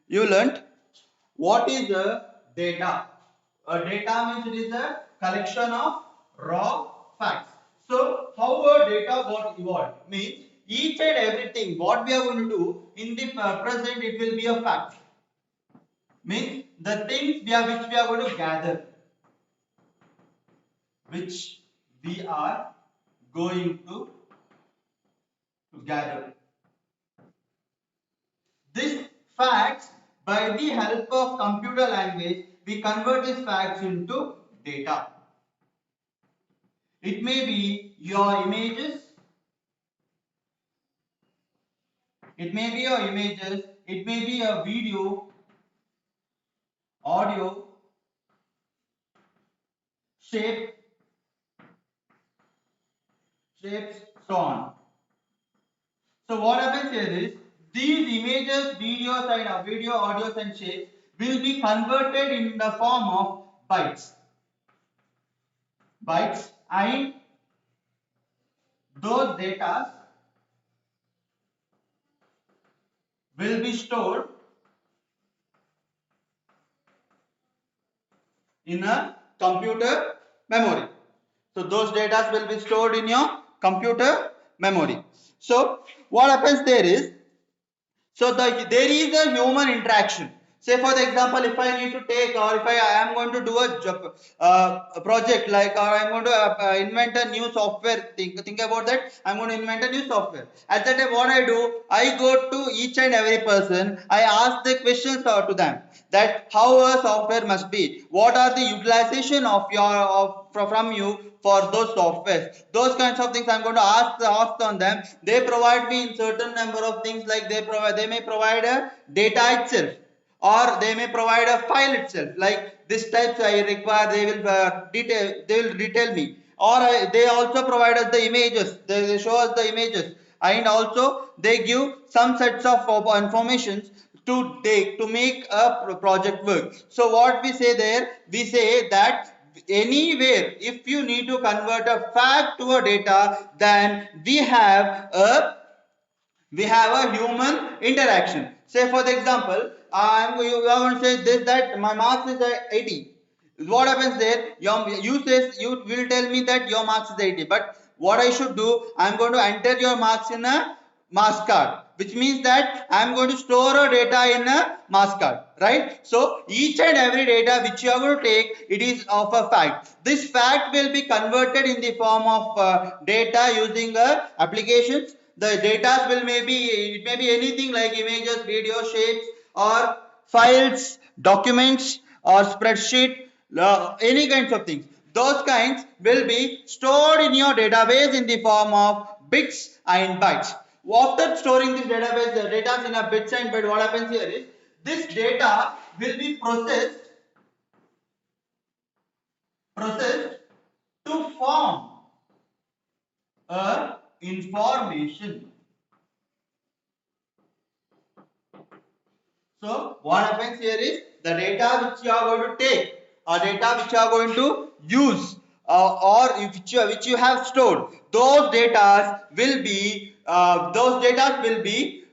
you learnt what is a data. A data means it is a collection of raw facts. So how a data got evolved means each and everything what we are going to do in the present, it will be a fact. Means the things which we are going to gather, which we are going to gather. This facts, by the help of computer language, we convert these facts into data. It may be your images, it may be your images, it may be a video, audio, shape, shapes, so on. So what happens here is these images, videos and video, audios and shapes will be converted in the form of bytes. Bytes, and those data will be stored in a computer memory. So those data will be stored in your computer memory. So what happens there is, so there is a human interaction. Say for the example, if I need to take, or if I am going to do a project, like, or I am going to invent a new software. Think about that. I am going to invent a new software. At that time, what I do, I go to each and every person. I ask the questions to them, that how a software must be. What are the utilization of from you for those softwares? Those kinds of things I'm going to ask on them. They provide me in certain number of things, like they may provide a data itself, or they may provide a file itself, like this types I require. They will detail me, or they also provide us the images. They show us the images, and also they give some sets of informations to make a project work. So what we say there, we say that anywhere if you need to convert a fact to a data, then we have a human interaction. Say for the example, you are going to say this, that my marks is 80. What happens there? You will tell me that your marks is 80, but what I should do, I am going to enter your marks in a marks card, which means that I am going to store a data in a marks card, right? So each and every data which you are going to take, it is of a fact. This fact will be converted in the form of data using applications. The data will it may be anything like images, video, shapes, or files, documents, or spreadsheet, any kinds of things. Those kinds will be stored in your database in the form of bits and bytes. After storing this database, the data in a bits and bytes, what happens here is this data will be processed to form a information. So what happens here is the data which you are going to take, or data which you are going to use, or which you have stored, those data will be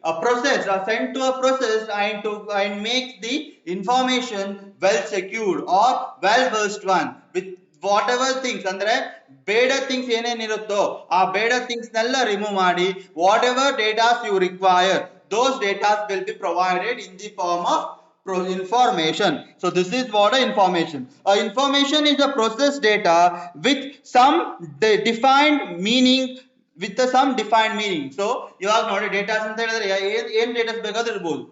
processed or sent to a process, and make the information well secured or well versed one with whatever things andre ಬೇಡ things ಏನೇನಿರುತ್ತೋ ಆ ಬೇಡ things ನೆಲ್ಲ remove ಮಾಡಿ whatever data you require, those data will be provided in the form of information. So this is what a information. Information is a processed data with some defined meaning, some defined meaning. So ಇವಾಗ ನೋಡಿ datas ಅಂತ ಹೇಳಿದ್ರೆ ಏನ್ datas ಬೇಕಾದ್ರೂ ಇರಬಹುದು.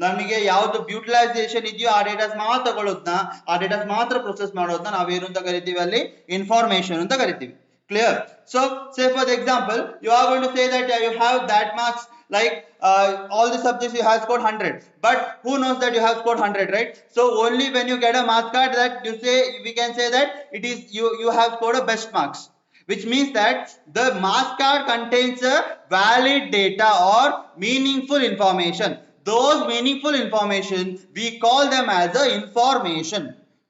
ನಮಗೆ ಯಾವ್ದು utilisation ಇದೆಯೋ ಆ ಡೇಟಾಸ್ ಮಾತ್ರ ತಗೊಳ್ಳೋದನ್ನ, ಆ ಡೇಟಾಸ್ ಮಾತ್ರ ಪ್ರೊಸೆಸ್ ಮಾಡೋದನ್ನ ನಾವೇನು ಅಂತ ಕರಿತೀವಿ, ಅಲ್ಲಿ ಇನ್ಫಾರ್ಮೇಶನ್ ಅಂತ ಕರಿತೀವಿ. Clear? So say for the example, you are going to say that you have that marks, like all the subjects you have scored 100, but who knows that you have scored 100, right? So only when you get a marks card, that we can say that it is you have scored a best marks, which means that the marks card contains a valid data or meaningful information. Those meaningful information, we call them as a information.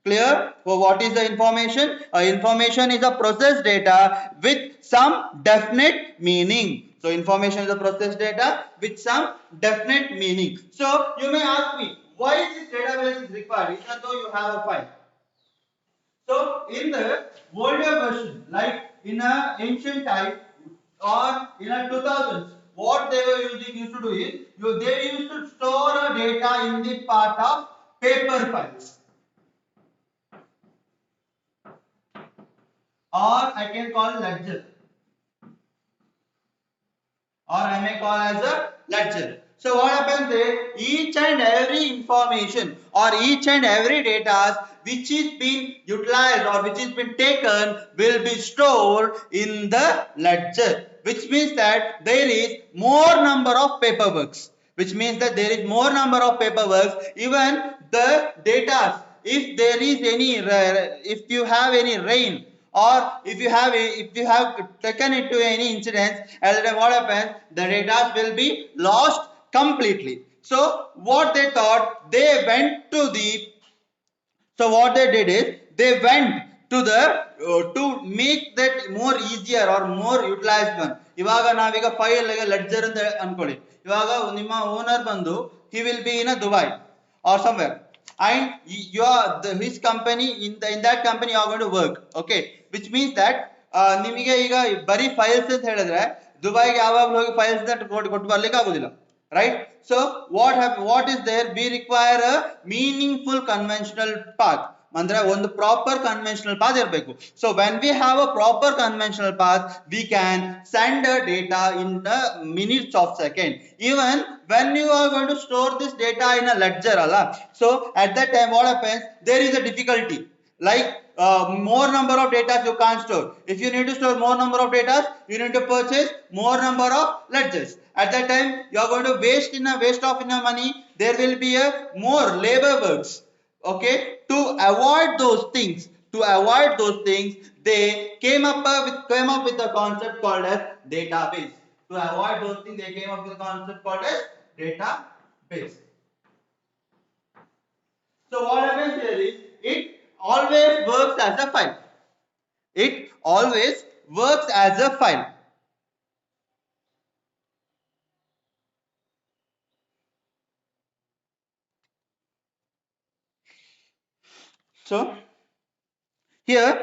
Clear? So what is the information? Information is a processed data with some definite meaning. So information is a processed data with some definite meaning. So you may ask me, why required even though you have a file. So in the older version, like in a ancient time or in a 2000s, what they were used to do is they used to store a data in the part of paper files, or I can call ledger, or I may call as a ledger. So what happens there? Each and every information or each and every data which is being utilized or which is been taken will be stored in the ledger, which means that there is more number of paperworks. Which means that there is more number of paperworks. Even the data, if there is any, if you have any rain, or if you have taken into any incidents, at the time what happens, the data will be lost completely. So what they thought, they went to the, so what they did is they went to the to make that more easier or more utilized one. ಇವಾಗ ನಾವೀಗ file ledger ಅಂತ ಅನ್ಕೊಳ್ಳಿ. ಇವಾಗ ನಿಮ್ಮ owner ಬಂದು he will be in a Dubai or somewhere, and his company, in that company you are going to work, okay, which means that ನಿಮಗೆ ಈಗ ಬರೀ ಫೈಲ್ಸ್ ಅಂತ ಹೇಳಿದ್ರೆ ದುಬೈಗೆ ಯಾವಾಗಲೂ ಹೋಗಿ ಫೈಲ್ಸ್ ಕೊಟ್ಟು ಬರ್ಲಿಕ್ಕೆ ಆಗೋದಿಲ್ಲ, right? So what is there, we require a meaningful conventional path, ಅಂದ್ರೆ ಒಂದು ಪ್ರಾಪರ್ ಕನ್ವೆನ್ಷನಲ್ ಪಾತ್ ಇರಬೇಕು. So when we have a proper conventional path we can send a data in the minutes of second. Even when you are going to store this data in a ledger ಅಲ್ಲ, so at that time what happens, there is a difficulty, like more number of data you can't store. If you need to store more number of data, you need to purchase more number of ledgers. At that time you are going to waste of money. There will be a more labor works, okay. To avoid those things, they came up with the concept called as database. To avoid those things, they came up with the concept called as database. So what happens here is, it always works as a file. It always works as a file. So here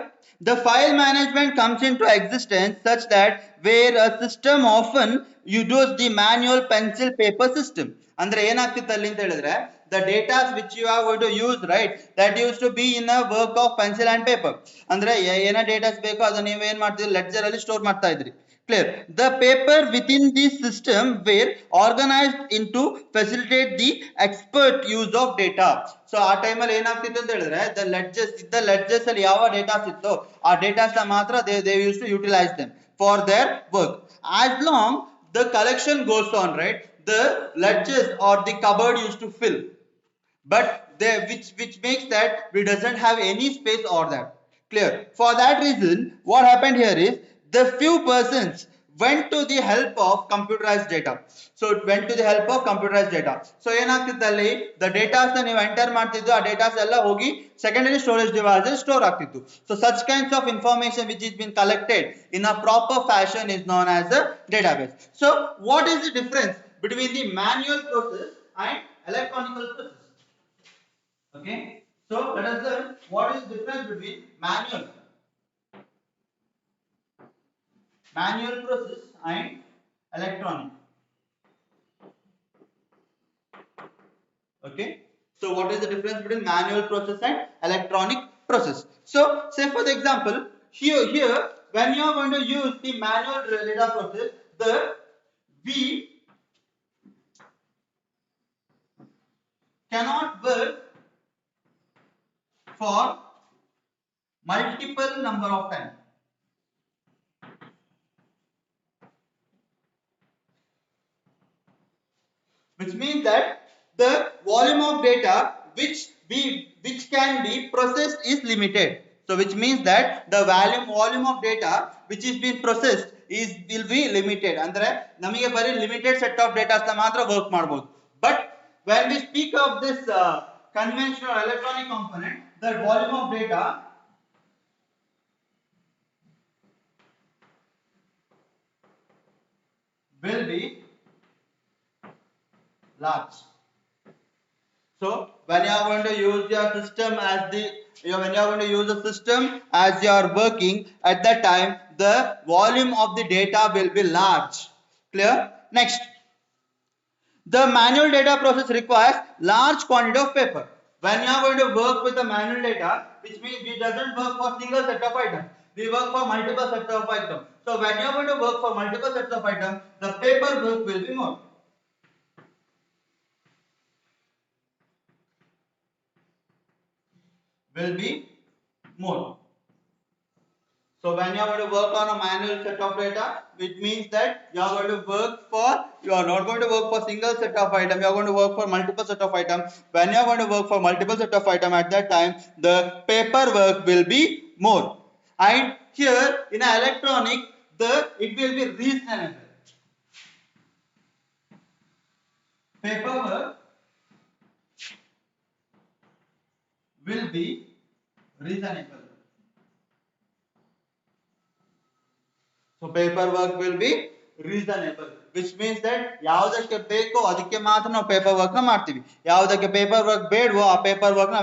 the file management comes into existence such that where a system often uses the manual pencil paper system. ಅಂದ್ರೆ ಏನಾಗ್ತಿತ್ತು ಅಲ್ಲಿ ಅಂತ ಹೇಳಿದ್ರೆ, the data which you are going to use, right, that used to be in a work of pencil and paper. ಅಂದ್ರೆ ಏನ datas ಬೇಕೋ ಅದನ್ನ ನೀವು ಏನ್ ಮಾಡ್ತಿದ್ರಿ, ಲೆಡ್ಜರ್ ಅಲ್ಲಿ ಸ್ಟೋರ್ ಮಾಡ್ತಾ ಇದ್ರಿ. Clear? The paper within this system were organized into facilitate the expert use of data. So ಆ ಟೈಮ್ ಅಲ್ಲಿ ಏನಾಗ್ತಿತ್ತು ಅಂತ ಹೇಳಿದ್ರೆ, the ledgers ಅಲ್ಲಿ ಯಾವ ಡೇಟಾಸ್ ಇತ್ತು ಆ ಡೇಟಾಸ್ ಮಾತ್ರ they used to utilize them for their work. As long the collection goes on, right, the ledgers or the cupboard used to fill, but they which makes that we doesn't have any space or that. Clear? For that reason what happened here is, the few persons went to the help of computerized data. So it went to the help of computerized data. So ಏನಾಗ್ತಿತ್ತಲ್ಲಿ, the datas ನ ನೀವು enter ಮಾಡ್ತಿದ್ದು ಆ datas ಎಲ್ಲ ಹೋಗಿ secondary storage device ಅಲ್ಲಿ store ಆಗ್ತಿತ್ತು. So such kinds of information which is been collected in a proper fashion is known as a database. So what is the difference between the manual process and electronic process? Okay, so let us learn what is the difference between manual process and electronic. Okay, so what is the difference between manual process and electronic process? So say for the example, here when you are going to use the manual data process, we cannot work for multiple number of times. Which means that the volume of data which can be processed is limited. So which means that the volume of data which is being processed will be limited. Andre namige bari limited set of data na matra work ಮಾಡಬಹುದು. But when we speak of this conventional electronic component, the volume of data will be large. So when you are going to use your system as when you are going to use the system as you are working, at that time the volume of the data will be large. Clear? Next, the manual data process requires large quantity of paper. When you are going to work with the manual data, which means we doesn't work for single set of items. We work for multiple sets of items. So when you are going to work for multiple sets of items, the paper work will be more. Will be more. So when you are going to work on a manual set of data, it means that you are going to work for, you are not going to work for single set of item, you are going to work for multiple set of item. When you are going to work for multiple set of item, at that time, the paperwork will be more. And here in an electronic, it will be reasonable. Paperwork will be reasonable. So paperwork will be reasonable, which means that ಯಾವುದಕ್ಕೆ ಬೇಕೋ ಅದಕ್ಕೆ ಮಾತ್ರ ನಾವು paper work ನ ಮಾಡ್ತೀವಿ. ಯಾವುದಕ್ಕೆ paper work ಬೇಡವೋ ಆ ಪೇಪರ್ ವರ್ಕ್ ನ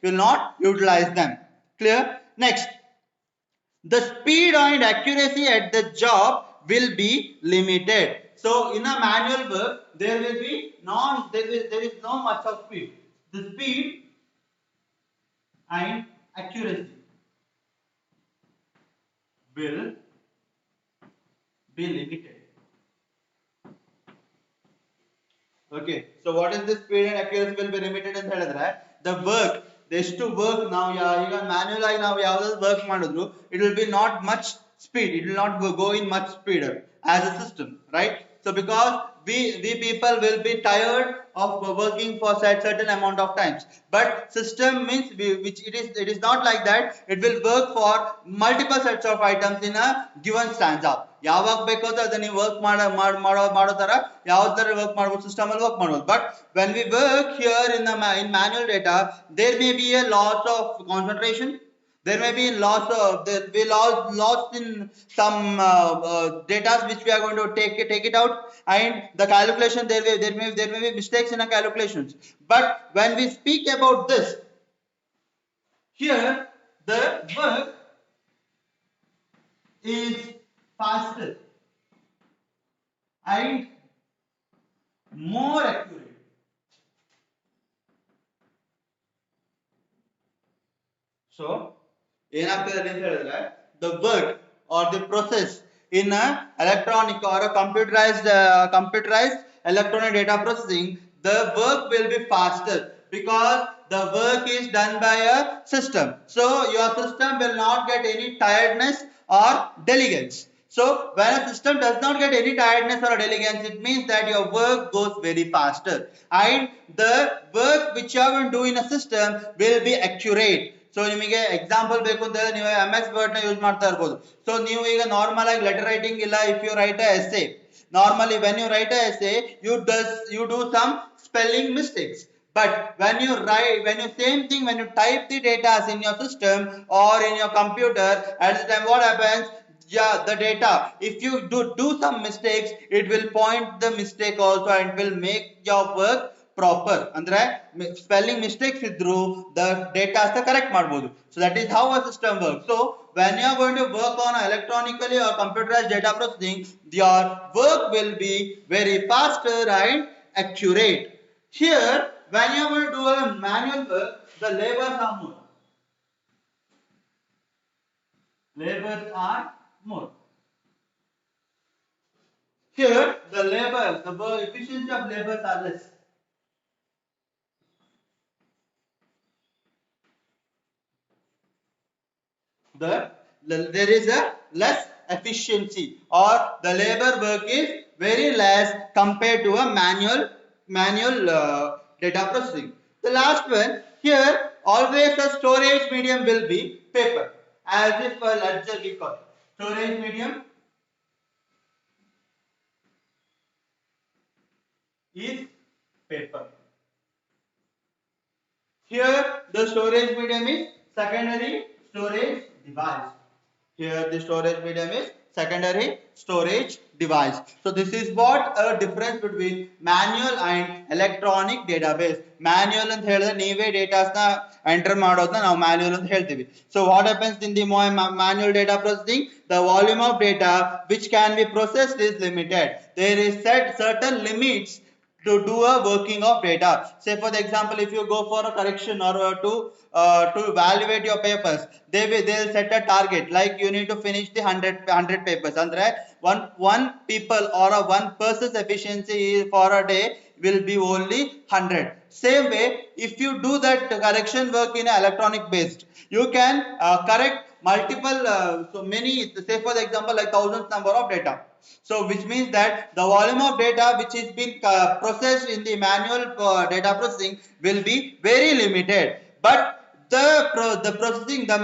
will not utilize them. Clear? Next, the speed and accuracy at the job will be limited. So in a manual work there will be there is no much of speed. The speed and accuracy will be limited. Okay, so what is the speed and accuracy will be limited ಅಂತ ಹೇಳಿದ್ರೆ the work, ಎಷ್ಟು work ನಾವು ಈಗ manual ಆಗಿ ನಾವು ಯಾವ್ದಾದ್ರು work ಮಾಡಿದ್ರು, it will be not much speed, it will not go in much speeder as a system, right? So because we people will be tired of working for certain amount of times, but system means which it is not like that. It will work for multiple sets of items in a given stanza. ಯಾವಾಗ ಬೇಕೋ ಅದನ್ನ ನೀವು work ಮಾಡೋ ತರ ಯಾವ ತರ work ಮಾಡಬಹುದು, system ಅಲ್ಲಿ ವರ್ಕ್ ಮಾಡಬಹುದು. But when we work here in manual data, there may be a loss of concentration, there may be lost in some data which we are going to take it out, and the calculation there may be mistakes in the calculations. But when we speak about this, here the work is faster and more accurate. So ಏನಾಗ್ತದೆ ಅಂತ ಹೇಳಿದ್ರೆ the work or the process in a electronic or a computerized electronic data processing, the work will be faster because the work is done by a system. So your system will not get any tiredness or diligence. So when a system does not get any tiredness or diligence, it means that your work goes very faster, and the work which you are going to do in a system will be accurate. So ನಿಮಗೆ example ಬೇಕು ಅಂತ ಹೇಳಿದ್ರೆ ನೀವು MS word ನ use ಮಾಡ್ತಾ ಇರಬಹುದು. So ನೀವು ಈಗ ನಾರ್ಮಲ್ ಆಗಿ ಲೆಟರ್ ರೈಟಿಂಗ್ ಇಲ್ಲ, if you write a essay, normally when you write a essay you do some spelling mistakes. But when you type the data in your system or in your computer, at the time what happens, the data, if you do some mistakes, it will point the mistake also and will make your work proper. Andre spelling mistakes idru the data is correct ಮಾಡಬಹುದು. So that is how a system works. So when you are going to work on electronically or computerized data processing, your work will be very faster and accurate. Here when you are going to do a manual work, the labors are more. Labors are more. Here the efficiency of labors are less. There is a less efficiency, or the labor work is very less compared to a manual data processing. The last one, here always the storage medium will be paper, as if a ledger record. Storage medium is paper. Here the storage medium is secondary storage device. Here the storage medium is secondary storage device. So this is what a difference between manual and electronic database. Manual ಅಂತ ಹೇಳಿದ್ರೆ ನೀವೇ datas ನ enter ಮಾಡೋದನ್ನ ನಾವು manual ಅಂತ ಹೇಳ್ತೀವಿ. So what happens in the manual data processing? The volume of data which can be processed is limited. There is set certain limits to do a working of data. Say for the example, if you go for a correction or to evaluate your papers, they'll set a target like you need to finish the 100 papers. Andre one people or a one person's efficiency for a day will be only 100. Same way, if you do that correction work in electronic based, you can correct multiple so many, say for the example like thousands number of data. So which means that the volume of data which is being processed in the manual data processing will be very limited, but the processing the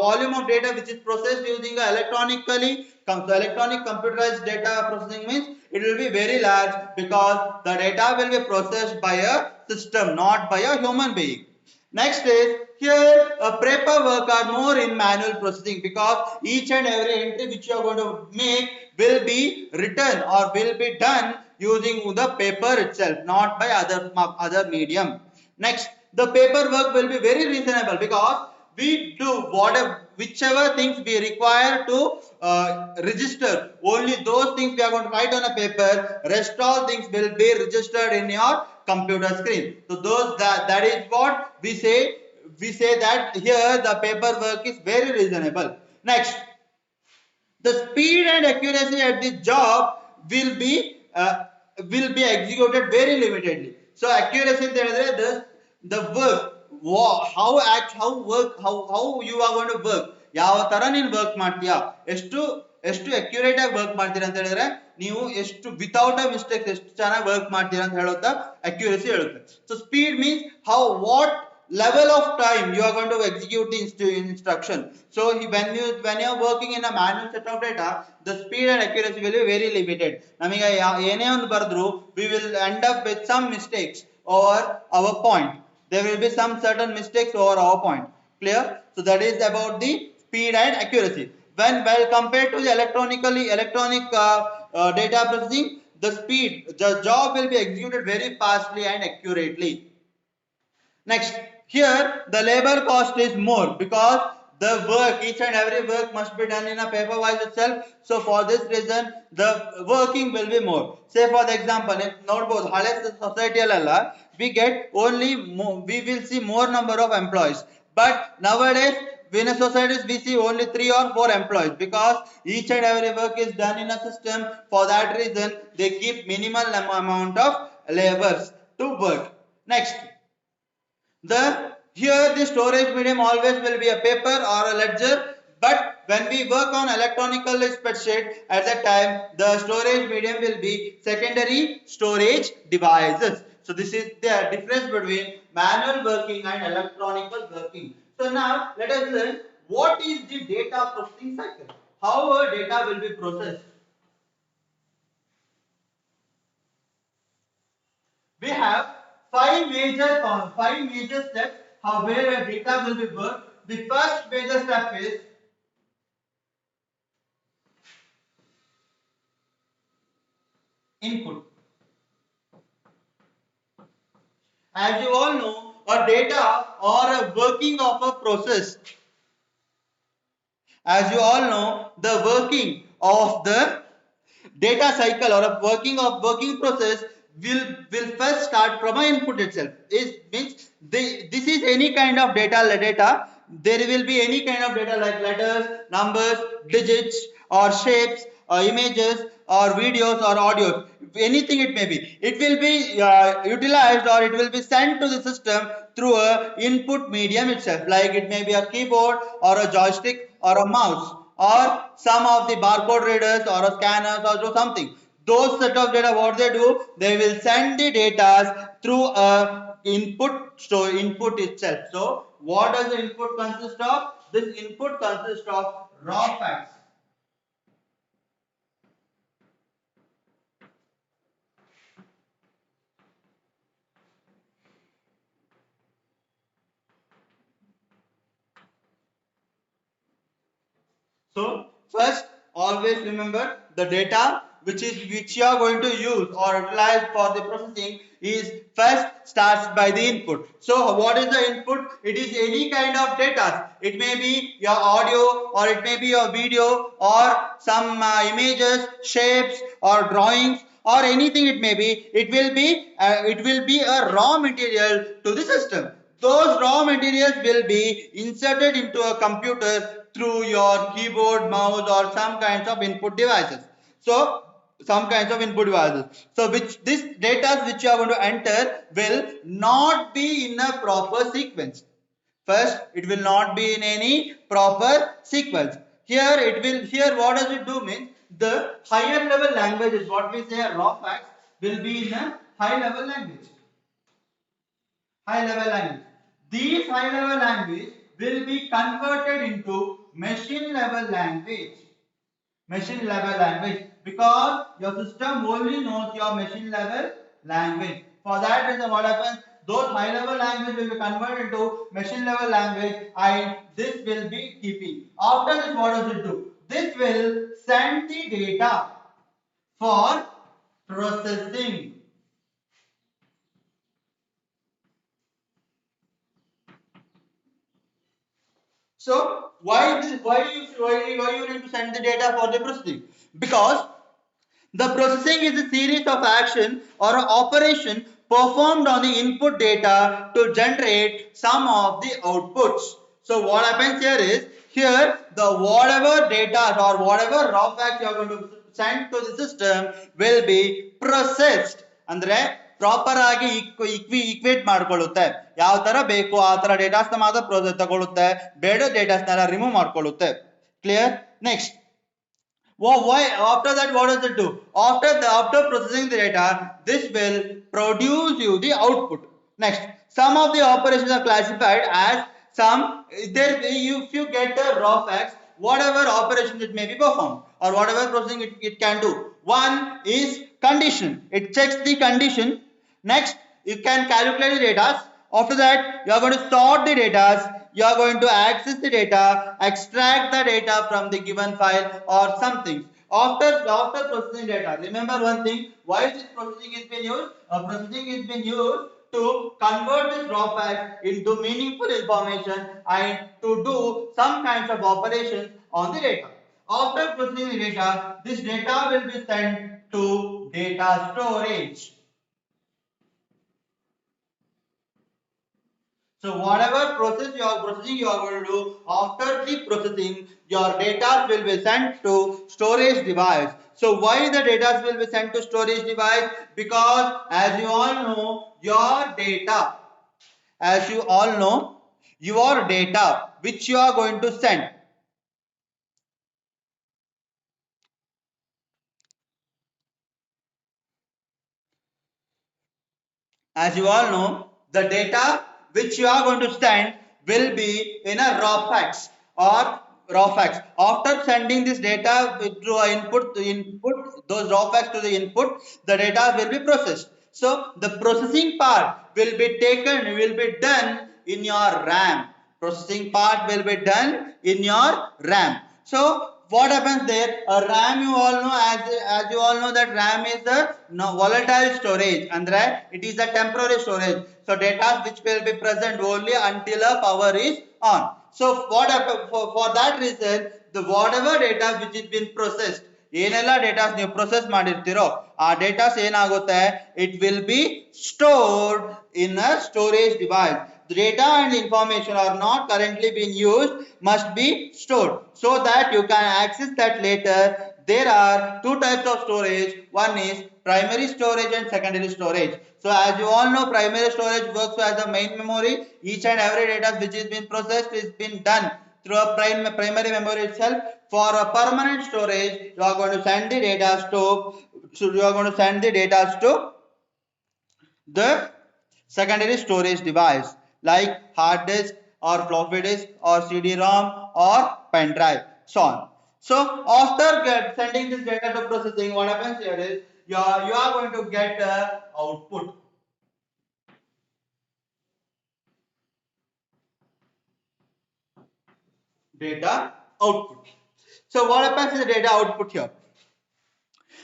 volume of data which is processed using electronically electronic computerized data processing means it will be very large, because the data will be processed by a system, not by a human being. Next is here paperwork are more in manual processing, because each and every entry which you are going to make will be written or will be done using the paper itself, not by other medium. Next, the paperwork will be very reasonable, because we do whatever whichever things we require to register, only those things we are going to write on a paper, rest all things will be registered in your computer screen. So that is what we say that here the paperwork is very reasonable. Next, the speed and accuracy at the job will be executed very limitedly. So accuracy ಅಂತ ಹೇಳಿದ್ರೆ the work how you are going to work, ಯಾವ ತರ ನೀನು work ಮಾಡ್ತೀಯಾ, ಎಷ್ಟು accurate ಆಗಿ work ಮಾಡ್ತೀರಾ ಅಂತ ಹೇಳಿದ್ರೆ ನೀವು ಎಷ್ಟು ವಿತೌಟ್ ಅ ಮಿಸ್ಟೇಕ್ ಎಷ್ಟು ಚೆನ್ನಾಗಿ ವರ್ಕ್ ಮಾಡ್ತೀರಾ ಅಂತ ಹೇಳುತ್ತಾ ಅಕ್ಯುರೇಸಿ ಹೇಳುತ್ತೆ. So speed means how what level of time you are going to execute the instruction. So when you are working in a manual set of data, the speed and accuracy will be very limited. ನಮಗೆ ಏನೇ ಒಂದು ಬರೆದ್ರು we will end up with some mistakes over our point. There will be some certain mistakes over our point. Clear? So that is about the speed and accuracy. When well compared to the electronic data processing, the job will be executed very fastly and accurately. Next, here the labor cost is more, because the work, each and every work must be done in a paper wise itself. So for this reason the working will be more. Say for the example, if ನೋಡಬಹುದು ಹಳೆ society ಅಲ್ಲ, we get only we will see more number of employees, but nowadays in a societies we see only 3 or 4 employees, because each and every work is done in a system. For that reason they keep minimal amount of labors to work. Next, here the storage medium always will be a paper or a ledger, but when we work on electronical spreadsheet, at that time the storage medium will be secondary storage devices. So this is the difference between manual working and electronical working. So now let us learn what is the data processing cycle, how our data will be processed. We have five major steps how where a data will be worked. The first major step is input. As you all know, a data or a working of a process, as you all know, the working of the data cycle or a working process will first start from an input itself. It means this is any kind of data. There will be any kind of data like letters, numbers, digits or shapes or images or videos or audios, anything it may be. It will be utilized or it will be sent to the system through a input medium itself, like it may be a keyboard or a joystick or a mouse or some of the barcode readers or a scanners or something. Those set of data, what they do, they will send the data through a input itself. So what does the input consist of? This input consists of raw facts. So first always remember the data which you are going to use or utilize for the processing is first starts by the input. So what is the input? It is any kind of data. It may be your audio, or it may be your video, or some images, shapes, or drawings, or anything it may be. It will be a raw material to the system. Those raw materials will be inserted into a computer through your keyboard, mouse, or some kinds of input devices. So some kinds of input devices. So which this data which you are going to enter will not be in a proper sequence. First, it will not be in any proper sequence. Here what does it do means the higher level languages, what we say raw facts, will be in a high level language. High level language. These high level language will be converted into machine level language. Machine level language, because your system only knows your machine level language. For that reason, what happens? Those high level language will be converted into machine level language, and this will be keeping. After this, what does it do? This will send the data for processing. So why you need to send the data for the processing? Because the processing is a series of action or operation performed on the input data to generate some of the outputs. So what happens here is, here the whatever data or whatever raw facts you are going to send to the system will be processed. ಅಂದ್ರೆ proper ಆಗಿ equate ಮಾಡ್ಕೊಳ್ಳುತ್ತೆ. ಯಾವ ತರ ಬೇಕು ಆ ತರ datas ಮಾತ್ರ ತಗೊಳುತ್ತೆ, ಬೇಡ ಡೇಟಾಸ್ ರಿಮೂವ್ ಮಾಡ್ಕೊಳ್ಳುತ್ತೆ. Clear? Next, why after that what does it do? After processing the data, this will produce you the output. Next, some of the operations are classified as some there. If you get the raw facts, whatever operations it may be performed or whatever processing it can do. One is condition. It checks the condition. Next, you can calculate the data. After that, you are going to sort the data. You are going to access the data, extract the data from the given file or something. After processing data, remember one thing: why this processing is being used? Processing is being used to convert this raw fact into meaningful information and to do some kinds of operations on the data. After processing the data, this data will be sent to data storage. So whatever processing you are going to do, after the processing, your data will be sent to storage device. So why the data will be sent to storage device? Because as you all know, your data which you are going to send, as you all know, the data which you are going to send will be in a raw facts or raw facts. After sending this data through a input those raw facts to the input, the data will be processed. So the processing part will be done in your RAM. Processing part will be done in your RAM. So what happens there? A RAM, you all know, as you all know, that RAM is a volatile storage, and it is a temporary storage. So data which will be present only until a power is on. So what happens for that reason, the whatever data which is been processed, ಏನೆಲ್ಲ datas ನೀವು process ಮಾಡಿರ್ತೀರೋ ಆ datas ಏನಾಗುತ್ತೆ, it will be stored in a storage device. The data and information are not currently being used, must be stored so that you can access that later. There are two types of storage. One is primary storage and secondary storage. So as you all know, primary storage works as a main memory. Each and every data which is being processed is being done through a primary memory itself. For a permanent storage, you are going to send the data to the secondary storage device like hard disk or floppy disk or CD-ROM or pen drive, so on. So after sending this data to processing, what happens here is you are going to get output. Data output. So what happens in the data output here?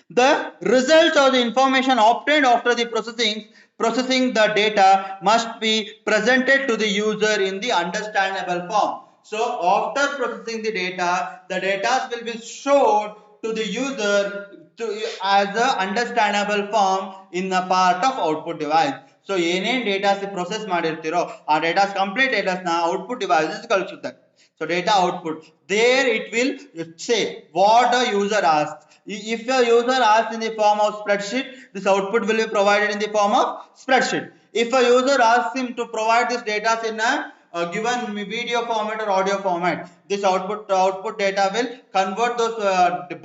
The results or the information obtained after the processing the data must be presented to the user in the understandable form. So after processing the data will be shown to the user as a understandable form in a part of output device. So ಏನೇನ್ datas process ಮಾಡಿರ್ತೀರೋ ಆ datas complete datas ನ output devices ಕಳಿಸುತ್ತೆ. So data output, there it will say what a user asks. If a user asks in the form of spreadsheet, this output will be provided in the form of spreadsheet. If a user asks him to provide this data in a given video format or audio format, this output data will convert those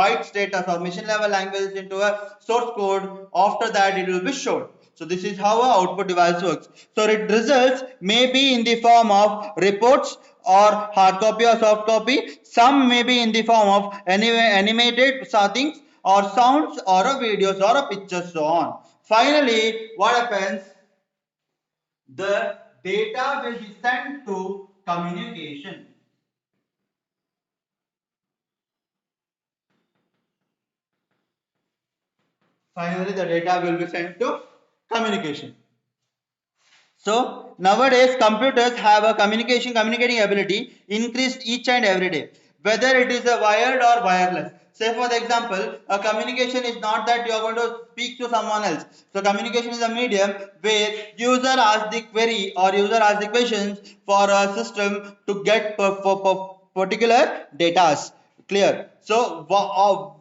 bytes data or machine level languages into a source code. After that it will be shown. So this is how a output device works. So it results may be in the form of reports or hard copy or soft copy. Some may be in the form of animated things or sounds or a videos or a pictures, so on. Finally, what happens? The data will be sent to communication. Finally, the data will be sent to communication. So nowadays computers have a communicating ability increased each and every day, whether it is a wired or wireless. Say for the example, a communication is not that you are going to speak to someone else. So communication is a medium where user asks the query or user asks the questions for a system to get particular data. Clear? So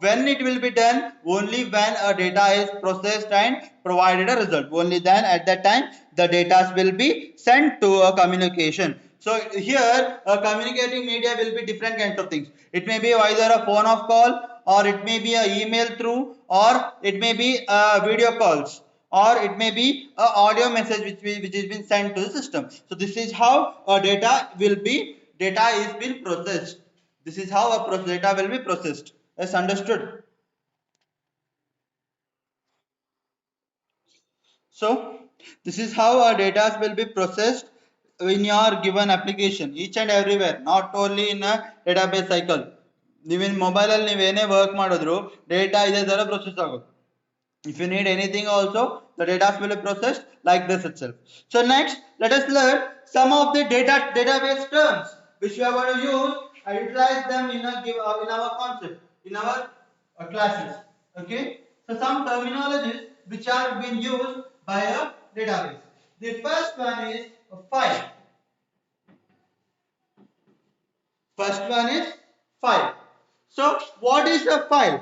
when it will be done? Only when a data is processed and provided a result, only then at that time the data will be sent to a communication. So here a communicating media will be different kinds of things. It may be either a phone of call, or it may be a email through, or it may be video calls, or it may be a audio message which is been sent to the system. So this is how data is being processed. This is how a data will be processed. Yes, understood? So this is how our data will be processed in your given application, each and everywhere, not only in a database cycle. Even mobile ಅಲ್ಲಿ ನೀವೇನೇ work ಮಾಡಿದ್ರು data ಇದೇ ತರ process ಆಗುತ್ತೆ. If you need anything also, the data will be processed like this itself. So next, let us learn some of the database terms which we are going to use and utilize them in our concept, in our classes. Okay. So some terminologies which are being used by a database. The first one is a file. First one is file. So what is a file?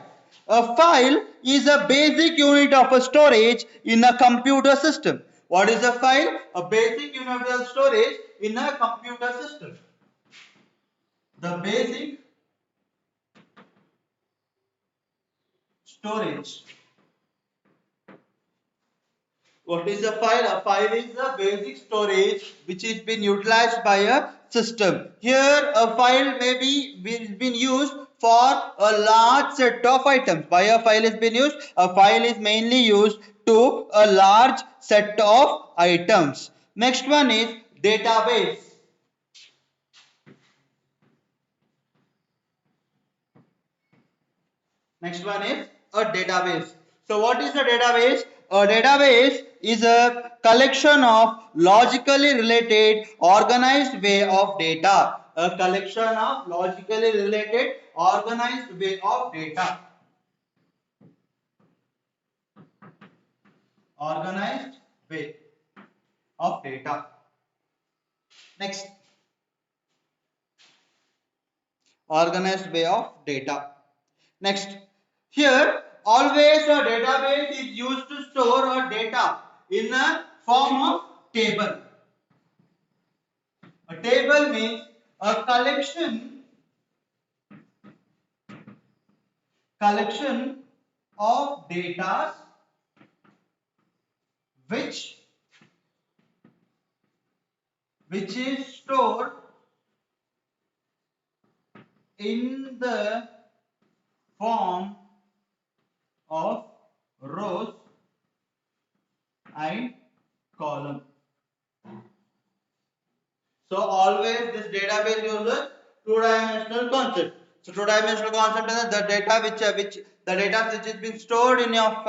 A file is a basic unit of a storage in a computer system. What is a file? A basic unit of storage in a computer system. The basic storage. What is a file? A file is a basic storage which is been utilized by a system. Here a file may be been used for a large set of items. Why a file is been used? A file is mainly used to a large set of items. Next one is database. Next one is a database. So what is a database? A database is a collection of logically related organized way of data. A collection of logically related organized way of data. Organized way of data. Next. Organized way of data. Next. Here, always a database is used to store a data in a form of table. A table means a collection of data which is stored in the form of rows and column. So always this database uses two-dimensional concept. So two-dimensional concept is the data which the data which is been stored in your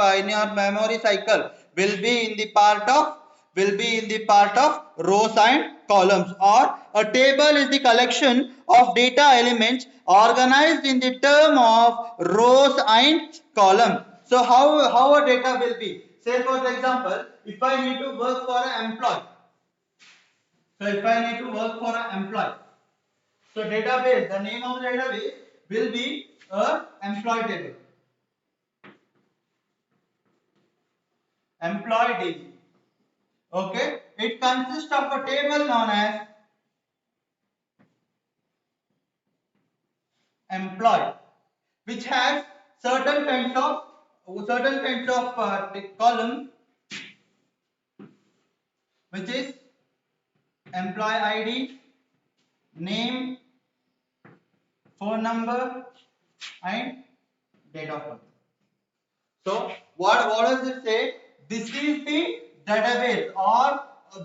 memory cycle will be in the part of rows and columns, or a table is the collection of data elements organized in the term of rows and columns. So how a data will be? Say for example, if I need to work for an employee. So if I need to work for an employee. So database, the name of the database will be a employee table. Employee DB. Okay. It consists of a table known as employee, which has certain kinds of column, which is employee ID, name, phone number, and date of birth. So what does it say? This is the database, or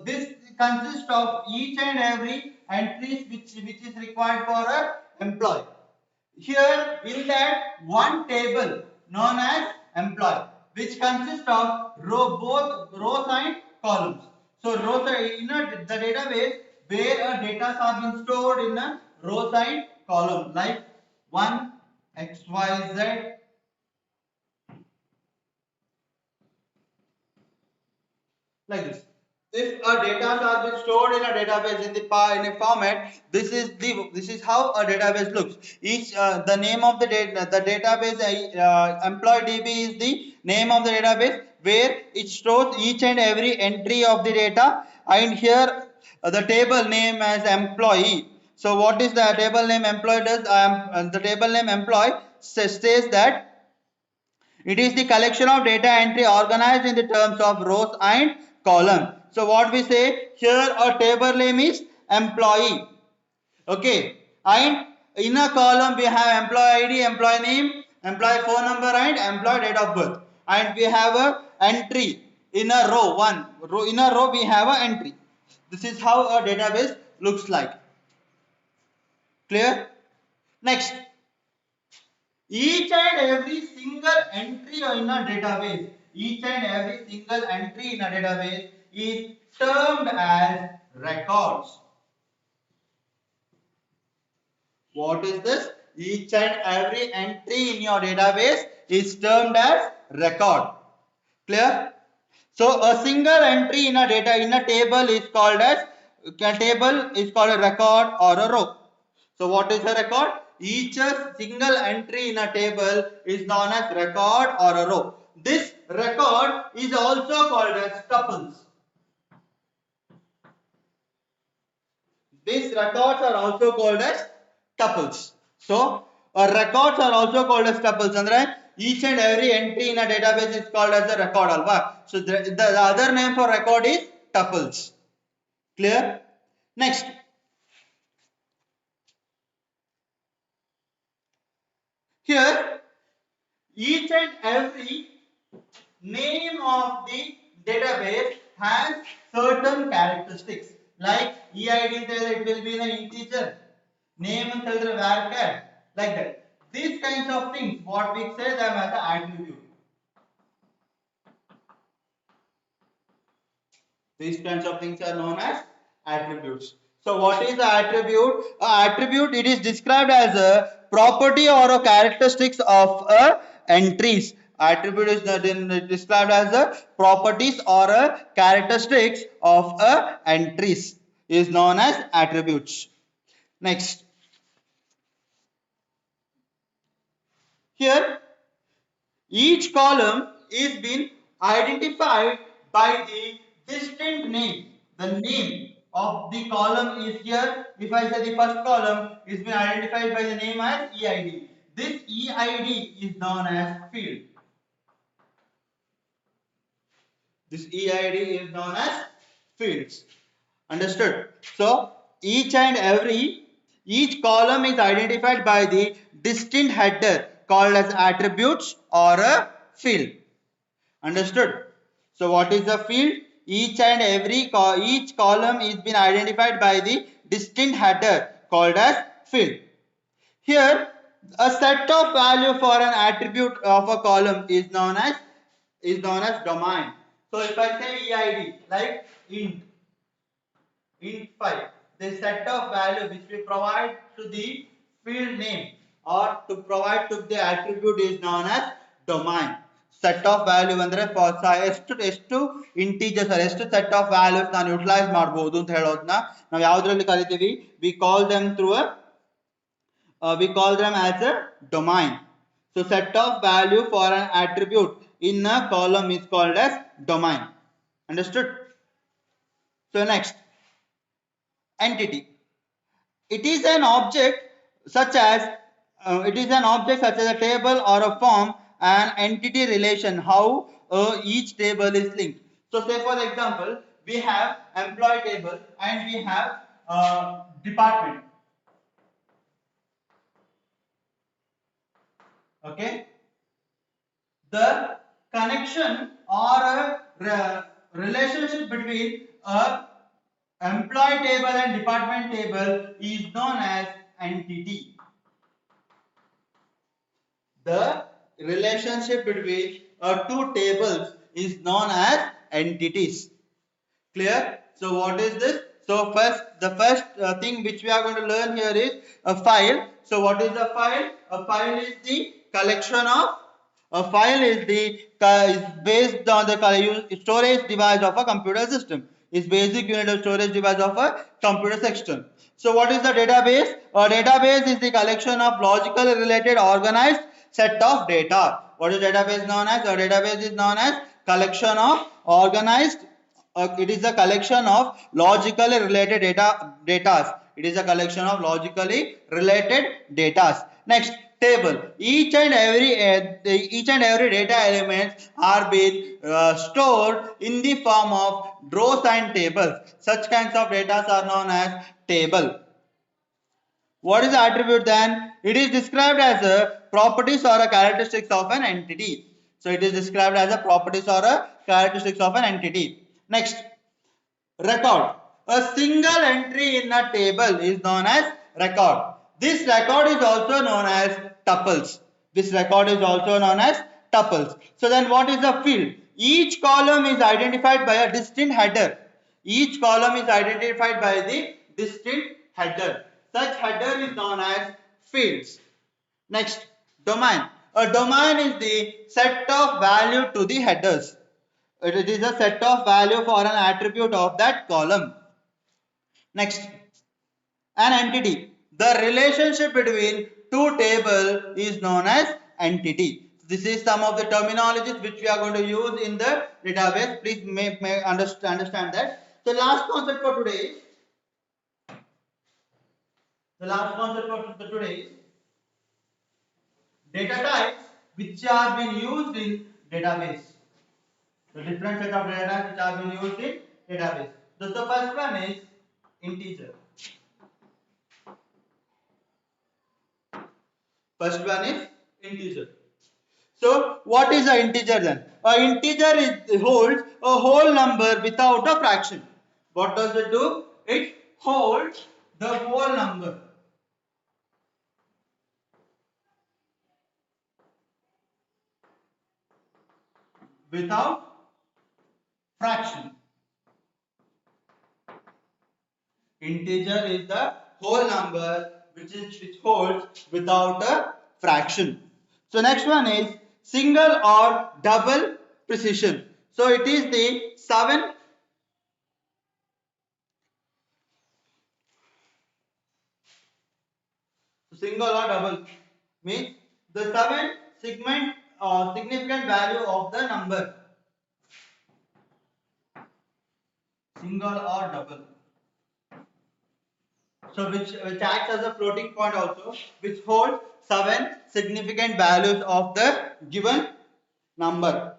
this consists of each and every entries which is required for a employee. Here in that one table known as employee, which consists of both rows and columns. So rows are in the database where data are being stored in a rows and column, like 1 XYZ, like this. If a data are been stored in a database in a format, this is how a database looks. Each the name of the database employee DB is the name of the database where it stores each and every entry of the data, and here the table name as employee. So what is the table name employee does? The table name employee says that it is the collection of data entry organized in the terms of rows and column. So what we say here, a table name is employee. Okay. And in a column we have employee ID, employee name, employee phone number, and employee date of birth. And we have a entry in a row. In a row we have a entry. This is how a database looks like. Clear? Next. Each and every single entry in a database, is termed as records. What is this? Each and every entry in your database is termed as record. Clear? So a single entry in a table is called a record or a row. So what is a record? Each single entry in a table is known as record or a row. This record is also called as tuples. These records are also called as tuples. So records are also called as tuples. Andre, each and every entry in a database is called as a record. Alva. So the other name for record is tuples. Clear? Next. Here, each and every name of the database has certain characteristics. Like EID tells it will be an integer, name tells it varchar, like that. These kinds of things, what we say them as an attribute. These kinds of things are known as attributes. So what is the attribute? Attribute, it is described as a property or a characteristics of a entries. Attribute is described as a properties or a characteristics of a entries, is known as attributes. Next. Here each column is been identified by the distinct name. The name of the column is here. If I say the first column is been identified by the name as EID. This EID is known as field. This EID is known as fields. Understood? So each column is identified by the distinct header called as attributes or a field. Understood? So what is a field? Each column is been identified by the distinct header called as field. Here A set of value for an attribute of a column is known as domain. So if I say eid like int 5, the set of value which we provide to the field name or to provide to the attribute is known as domain. Set of value ಅಂದ್ರೆ ಎಷ್ಟು integers ಎಷ್ಟು set of values ನಾನು utilise ಮಾಡಬಹುದು ಅಂತ ಹೇಳೋದನ್ನ ನಾವು ಯಾವುದರಲ್ಲಿ ಕರಿತೀವಿ? We call them as a domain. So set of value for an attribute in a column is called as domain. Understood? So next, entity. It is an object such as a table or a form, an entity relation, how each table is linked. So say for example, we have employee table and we have department. Okay, the connection or a relationship between a employee table and department table is known as entity. The relationship between two tables is known as entities. Clear? So what is this? So the first thing which we are going to learn here is a file. So what is a file? A file is the collection of is based on the storage device of a computer system. Is basic unit of storage device of a computer system. So what is the database? A database is the collection of logically related organized set of data. What is database known as? A database is known as collection of organized. It is a collection of logically related data. It is a collection of logically related data. Next, table. Each and every data elements are being stored in the form of rows and tables. Such kinds of data are known as table. What is the attribute then? It is described as a properties or a characteristics of an entity. So it is described as a properties or a characteristics of an entity. Next, record. A single entry in a table is known as record. This record is also known as tuples. So then what is the field? Each column is identified by a distinct header. Such header is known as fields. Next, domain. A domain is the set of value to the headers. It is a set of value for an attribute of that column. Next, an entity. The relationship between two tables is known as entity. This is some of the terminologies which we are going to use in the database. Please may understand that. The last concept for today is data types which are being used in database. The different set of data types which are being used in database. So the first one is integer. So what is an integer then? An integer holds a whole number without a fraction. What does it do? It holds the whole number without fraction. Integer is the whole number which holds without a fraction. So next one is single or double precision. So it is the 7 single or double means the 7 segment or significant value of the number. Single or double. So which acts as a floating point also, which holds 7 significant values of the given number.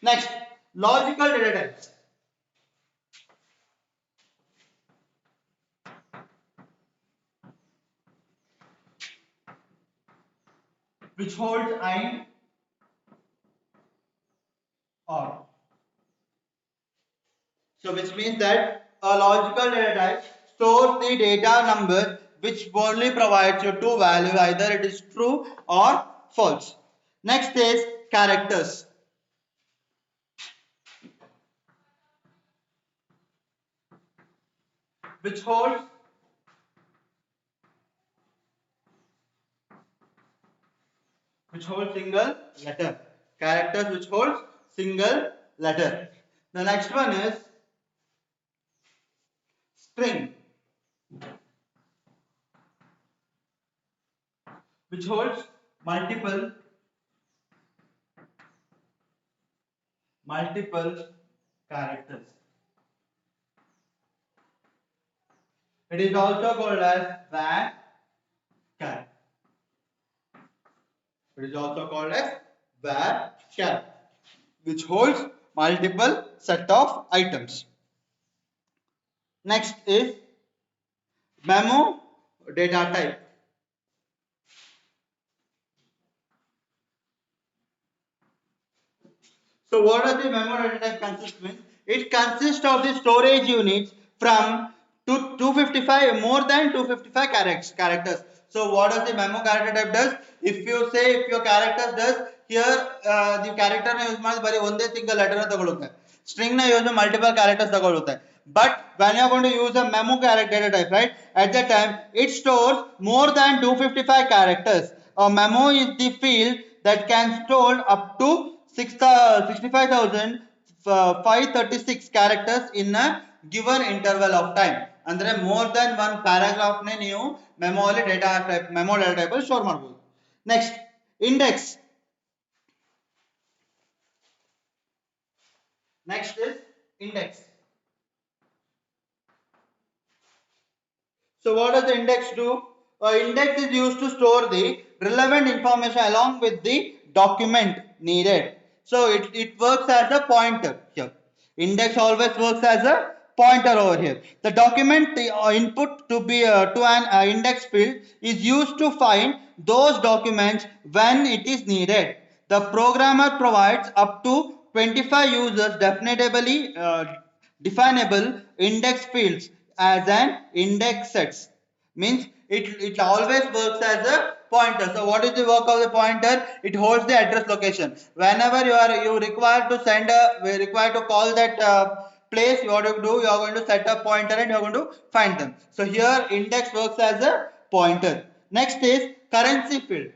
Next, logical data types. Which holds and or. So which means that a logical data type stores the data number which only provides you two values, either it is true or false. Next is characters, which holds single letter. Characters which holds single letter. The next one is string, which holds multiple characters. It is also called as var char. It is also called as var char, which holds multiple set of items. Next is memo data type. So what does the memo data type consist with? It consists of the storage units from 255 more than 255 characters. So what does the memo character type does? If your character does here the character na use ಮಾಡಿ ಬರೀ ಒಂದೇ single letter na ತಗೊಳುತ್ತೆ. String na use multiple characters ತಗೊಳುತ್ತೆ. But when you are going to use a memo character data type, right? At that time it stores more than 255 characters. A memo is the field that can store up to 65,536 characters in a given interval of time. Andre more than one paragraph ne ನೀವು memo ಅಲ್ಲಿ data type ಅಲ್ಲಿ store ಮಾಡಬಹುದು. Next index. Next is index. So what does the index do? Index is used to store the relevant information along with the document needed. So it works as a pointer here. Index always works as a pointer over here. The document input to an index field is used to find those documents when it is needed. The programmer provides up to 25 users definable index fields as an index sets. Means it always works as a pointer. So what is the work of the pointer? It holds the address location. Whenever you require to call that place, you are going to set a pointer and you are going to find them. So here index works as a pointer. Next is currency field.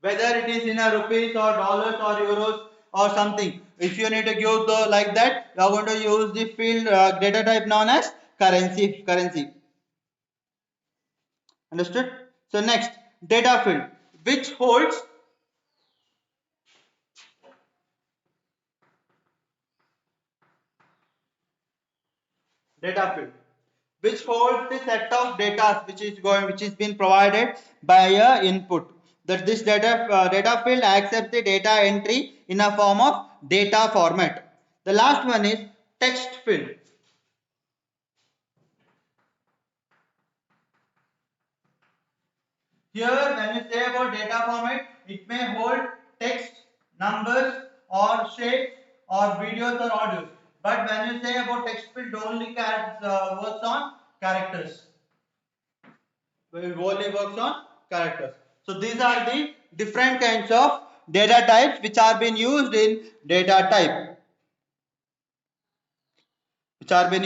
Whether it is in a rupees or dollars or euros or something, if you need to give the like that, you are going to use the field data type known as currency. Understood? So next, data field, which holds data field, which holds the set of data which is been provided by a input. That this data field accepts the data entry in a form of data format. The last one is text field. Here when we say about data format, it may hold text, numbers or shapes or videos or audios. But when you say about text field, only works on characters. It only works on characters. So these are the different kinds of data types which are being used in data type.